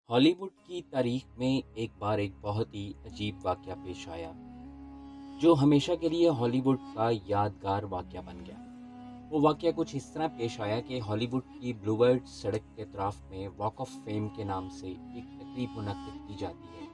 Hollywood की तारीख में एक बार एक बहुत ही अजीब वाक़या पेश आया, जो हमेशा के लिए हॉलीवुड का यादगार वाक़या बन गया। वो वाक़या कुछ इस तरह पेश आया कि हॉलीवुड की ब्लूवर्ड सड़क के अतराफ में वॉक ऑफ फेम के नाम से एक तकरीब मुनक्किद की जाती है।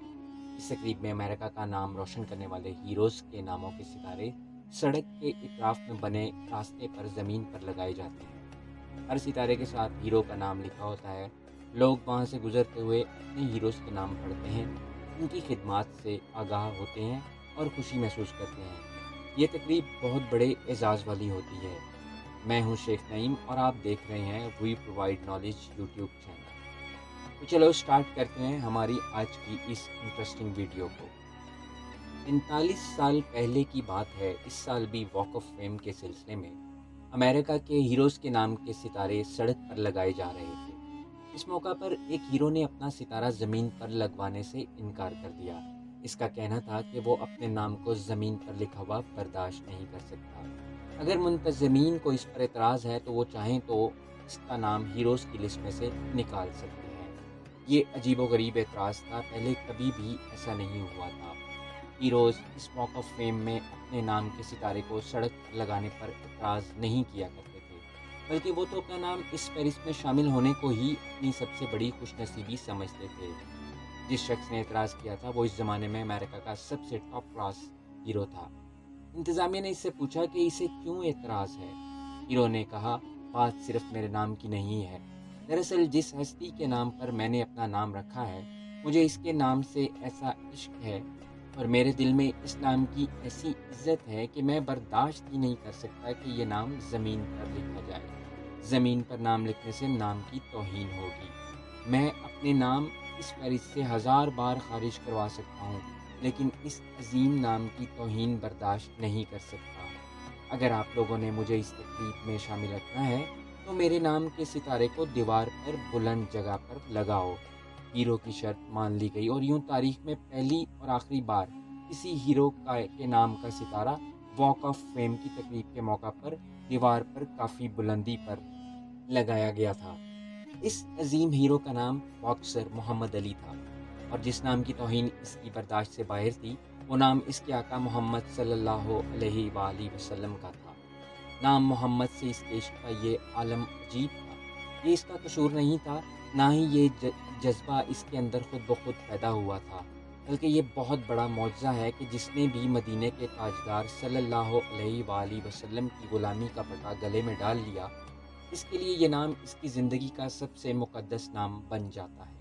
इस तकरीब में अमेरिका का नाम रोशन करने वाले हीरोज़ के नामों के सितारे सड़क के इतराफ में बने रास्ते पर ज़मीन पर लगाए जाते हैं। हर सितारे के साथ हीरो का नाम लिखा होता है। लोग वहाँ से गुजरते हुए अपने हीरोज़ के नाम पढ़ते हैं, उनकी खिदमात से आगाह होते हैं और खुशी महसूस करते हैं। ये तकरीब बहुत बड़े एजाज़ वाली होती है। मैं हूँ शेख नईम और आप देख रहे हैं we provide knowledge YouTube channel. तो चलो स्टार्ट करते हैं हमारी आज की इस इंटरेस्टिंग वीडियो को। 45 साल पहले की बात है। इस साल भी वॉक ऑफ फेम के सिलसिले में अमेरिका के हीरोज़ के नाम के सितारे सड़क पर लगाए जा रहे थे। इस मौका पर एक हीरो ने अपना सितारा ज़मीन पर लगवाने से इनकार कर दिया। इसका कहना था कि वो अपने नाम को ज़मीन पर लिखा हुआ बर्दाश्त नहीं कर सकता। अगर मुंतज़मीन को इस पर एतराज़ है तो वो चाहें तो इसका नाम हीरोज़ की लिस्ट में से निकाल सकते हैं। ये अजीबोगरीब एतराज़ था, पहले कभी भी ऐसा नहीं हुआ था। हीरोज़ इस वॉक ऑफ फेम में अपने नाम के सितारे को सड़क पर लगाने पर एतराज़ नहीं किया करते थे, बल्कि वो तो अपना नाम इस फहरिस्त में शामिल होने को ही अपनी सबसे बड़ी खुशनसीबी समझते थे। जिस शख्स ने एतराज़ किया था वो इस ज़माने में अमेरिका का सबसे टॉप क्लास हीरो था। इंतज़ामिया ने इससे पूछा कि इसे क्यों एतराज़ है। हीरो ने कहा, बात सिर्फ मेरे नाम की नहीं है। दरअसल जिस हस्ती के नाम पर मैंने अपना नाम रखा है, मुझे इसके नाम से ऐसा इश्क है और मेरे दिल में इस नाम की ऐसी इज्जत है कि मैं बर्दाश्त ही नहीं कर सकता कि ये नाम ज़मीन पर लिखा जाए। ज़मीन पर नाम लिखने से नाम की तौहीन होगी। मैं अपने नाम इस फहरिस्त से 1000 बार खारिज करवा सकता हूँ, लेकिन इस अजीम नाम की तौहीन बर्दाश्त नहीं कर सकता। अगर आप लोगों ने मुझे इस तकलीफ में शामिल रखना है तो मेरे नाम के सितारे को दीवार पर बुलंद जगह पर लगाओ। हीरो की शर्त मान ली गई और यूं तारीख में पहली और आखिरी बार किसी हीरो के नाम का सितारा वॉक ऑफ फेम की तकरीब के मौका पर दीवार पर काफ़ी बुलंदी पर लगाया गया था। इस अजीम हीरो का नाम बॉक्सर मोहम्मद अली था और जिस नाम की तौहीन इसकी बर्दाश्त से बाहर थी, वो नाम इसके आका मोहम्मद सल्लल्लाहु अलैहि वसल्लम का था। नाम मोहम्मद से इसके इश्क का ये आलम अजीब था। ये इसका कसूर नहीं था, ना ही ये जज्बा इसके अंदर खुद ब खुद पैदा हुआ था, बल्कि ये बहुत बड़ा मौजज़ा है कि जिसने भी मदीने के ताजदार सल्लल्लाहु अलैहि वसल्लम की ग़ुलामी का पटा गले में डाल लिया, इसके लिए ये नाम इसकी ज़िंदगी का सबसे मुक़द्दस नाम बन जाता है।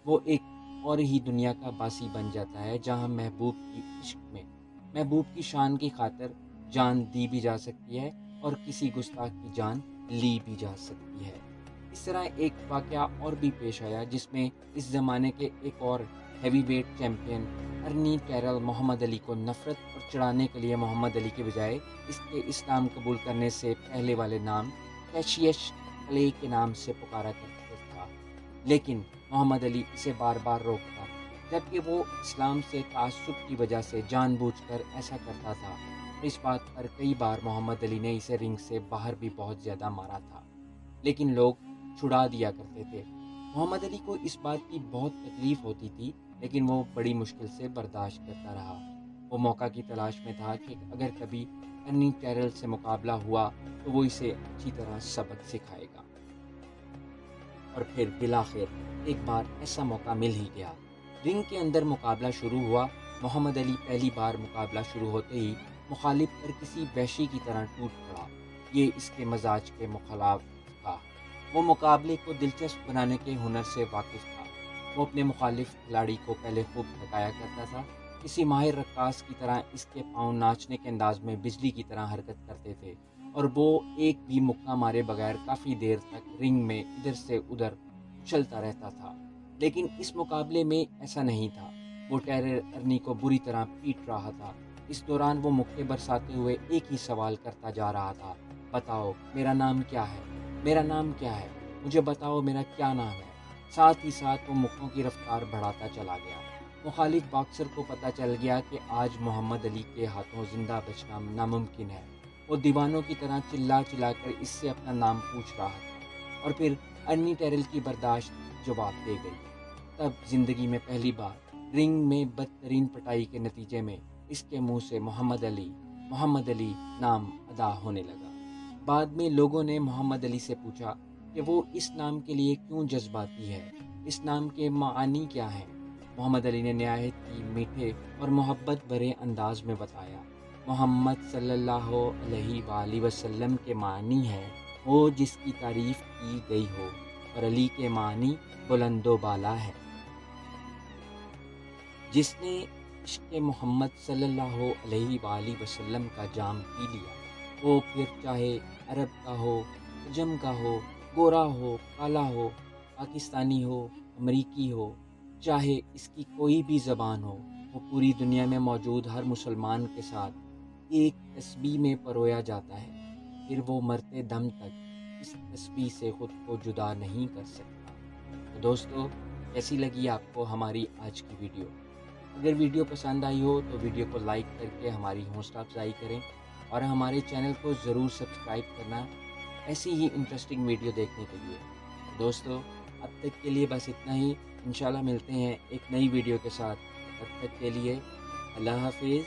वो एक और ही दुनिया का बासी बन जाता है जहाँ महबूब की इश्क में महबूब की शान की खातिर जान दी भी जा सकती है और किसी गुस्ताख की जान ली भी जा सकती है। इस तरह एक वाक़या और भी पेश आया जिसमें इस ज़माने के एक और heavyweight champion Ernie Carroll Muhammad Ali को नफ़रत और चिढ़ाने के लिए मोहम्मद अली के बजाय इसके इस्लाम कबूल करने से पहले वाले नाम कैशियस क्ले के नाम से पुकारा करता था, लेकिन मोहम्मद अली इसे बार बार रोकता, जबकि वो इस्लाम से तासुब की वजह से जानबूझकर ऐसा करता था। इस बात पर कई बार मोहम्मद अली ने इसे रिंग से बाहर भी बहुत ज़्यादा मारा था, लेकिन लोग छुड़ा दिया करते थे। मोहम्मद अली को इस बात की बहुत तकलीफ़ होती थी, लेकिन वो बड़ी मुश्किल से बर्दाश्त करता रहा। वो मौका की तलाश में था कि अगर कभी अर्नी कैरल से मुकाबला हुआ तो वो इसे अच्छी तरह सबक सिखाएगा। और फिर बिलाखिर एक बार ऐसा मौका मिल ही गया। रिंग के अंदर मुकाबला शुरू हुआ। मोहम्मद अली पहली बार मुकाबला शुरू होते ही मुखालिफ पर किसी वहशी की तरह टूट पड़ा। ये इसके मजाज के मुखलाफ था। वो मुकाबले को दिलचस्प बनाने के हुनर से वाकिफ था। वो अपने मुखालिफ खिलाड़ी को पहले खूब थकाया करता था। किसी माहिर रक्कास की तरह इसके पाँव नाचने के अंदाज में बिजली की तरह हरकत करते थे और वो एक भी मुक्का मारे बगैर काफ़ी देर तक रिंग में इधर से उधर उछलता रहता था। लेकिन इस मुकाबले में ऐसा नहीं था। वो टेरर अर्नी को बुरी तरह पीट रहा था। इस दौरान वो मुक्के बरसाते हुए एक ही सवाल करता जा रहा था, बताओ मेरा नाम क्या है, मेरा नाम क्या है, मुझे बताओ मेरा क्या नाम है। साथ ही साथ वो मुक्कों की रफ्तार बढ़ाता चला गया। मुखालिफ बॉक्सर को पता चल गया कि आज मोहम्मद अली के हाथों जिंदा बचना नामुमकिन है। वो दीवानों की तरह चिल्ला चिल्लाकर इससे अपना नाम पूछ रहा था और फिर अर्नी टेरल की बर्दाश्त जवाब दे गई। तब ज़िंदगी में पहली बार रिंग में बदतरीन पिटाई के नतीजे में इसके मुंह से मोहम्मद अली नाम अदा होने लगा। बाद में लोगों ने मोहम्मद अली से पूछा कि वो इस नाम के लिए क्यों जज्बाती है, इस नाम के मानी क्या हैं। मोहम्मद अली ने नहायत ही मीठे और मोहब्बत भरे अंदाज में बताया, मोहम्मद सल्लल्लाहु अलैहि वसल्लम के मानी है वो जिसकी तारीफ़ की गई हो, और अली के मानी बुलंदो बाला है। जिसने इश्क़ मोहम्मद सल्लल्लाहु अलैहि वसल्लम का जाम पी लिया, वो फिर चाहे अरब का हो, अजम का हो, गोरा हो, काला हो, पाकिस्तानी हो, अमरीकी हो, चाहे इसकी कोई भी ज़बान हो, वो पूरी दुनिया में मौजूद हर मुसलमान के साथ एक तस्बीह में परोया जाता है। फिर वो मरते दम तक इस तस्बीह से ख़ुद को जुदा नहीं कर सकता। तो दोस्तों, कैसी लगी आपको हमारी आज की वीडियो? अगर वीडियो पसंद आई हो तो वीडियो को लाइक करके हमारी हौसला अफजाई करें और हमारे चैनल को ज़रूर सब्सक्राइब करना ऐसी ही इंटरेस्टिंग वीडियो देखने के लिए। दोस्तों, अब तक के लिए बस इतना ही। इंशाल्लाह मिलते हैं एक नई वीडियो के साथ। तब तक के लिए अल्लाह हाफिज़।